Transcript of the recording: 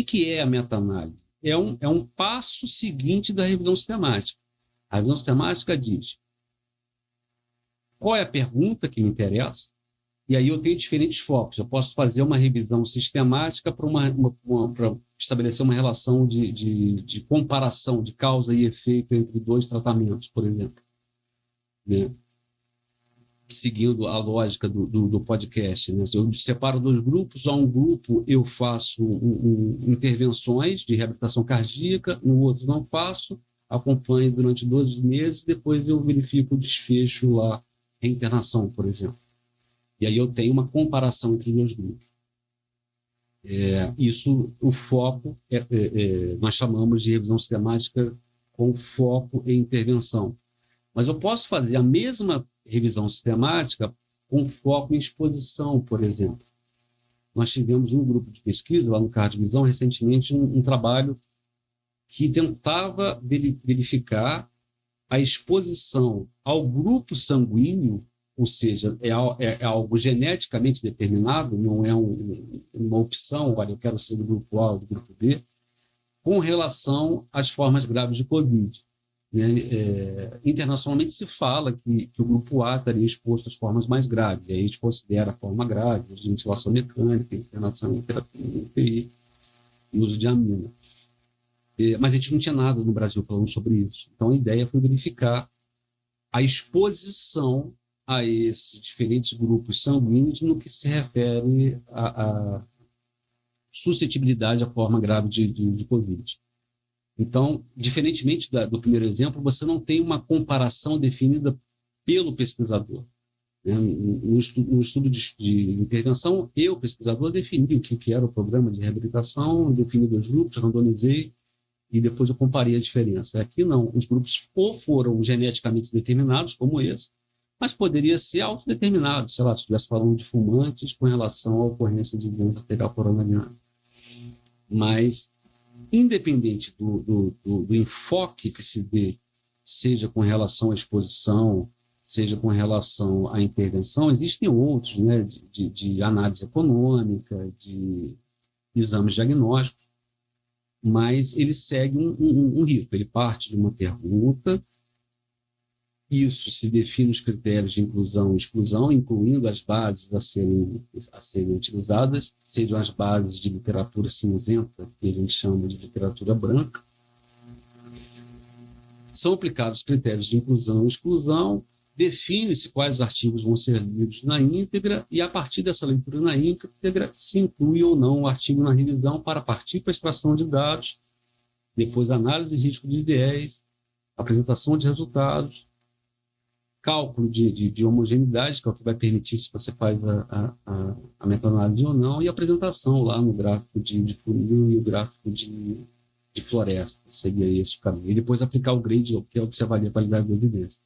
que é a meta-análise? É um passo seguinte da revisão sistemática. A revisão sistemática diz qual é a pergunta que me interessa, e aí eu tenho diferentes focos. Eu posso fazer uma revisão sistemática para estabelecer uma relação de comparação, de causa e efeito entre dois tratamentos, por exemplo. Né? Seguindo a lógica do podcast. Né? Se eu separo dois grupos, a um grupo eu faço intervenções de reabilitação cardíaca, no outro não faço, acompanho durante 12 meses, depois eu verifico o desfecho lá, internação, por exemplo. E aí eu tenho uma comparação entre os dois grupos. Isso, o foco, nós chamamos de revisão sistemática com foco em intervenção. Mas eu posso fazer a mesma revisão sistemática com foco em exposição, por exemplo. Nós tivemos um grupo de pesquisa lá no Cardiovisão, recentemente, um trabalho que tentava verificar a exposição ao grupo sanguíneo, ou seja, é algo geneticamente determinado, não é uma opção, olha, eu quero ser do grupo A ou do grupo B, com relação às formas graves de Covid. Internacionalmente se fala que o grupo A estaria exposto às formas mais graves, e aí a gente considera a forma grave, uso de ventilação mecânica, internação em terapia UTI e uso de amina. Mas a gente não tinha nada no Brasil falando sobre isso. Então a ideia foi verificar a exposição a esses diferentes grupos sanguíneos no que se refere à suscetibilidade à forma grave de Covid. Então, diferentemente do primeiro exemplo, você não tem uma comparação definida pelo pesquisador. Né? No estudo de intervenção, eu, pesquisador, defini o que era o programa de reabilitação, defini dois grupos, randomizei, e depois eu comparei a diferença. Aqui não, os grupos ou foram geneticamente determinados, como esse, mas poderia ser autodeterminado, sei lá, se estivesse falando de fumantes com relação à ocorrência de doença arterial coronariana. Mas, independente do enfoque que se dê, seja com relação à exposição, seja com relação à intervenção, existem outros, né, de análise econômica, de exames diagnósticos, mas ele segue um rito. Ele parte de uma pergunta, isso se define os critérios de inclusão e exclusão, incluindo as bases a serem utilizadas, sejam as bases de literatura cinzenta, que a gente chama de literatura branca. São aplicados critérios de inclusão e exclusão, define-se quais artigos vão ser lidos na íntegra, e a partir dessa leitura na íntegra se inclui ou não o artigo na revisão para partir para a extração de dados, depois análise de risco de viés, apresentação de resultados, cálculo de homogeneidade, que é o que vai permitir se você faz a meta-análise ou não, e apresentação lá no gráfico de funil e o gráfico de floresta. Seria esse o caminho. E depois aplicar o grade, que é o que você avalia a qualidade da evidência.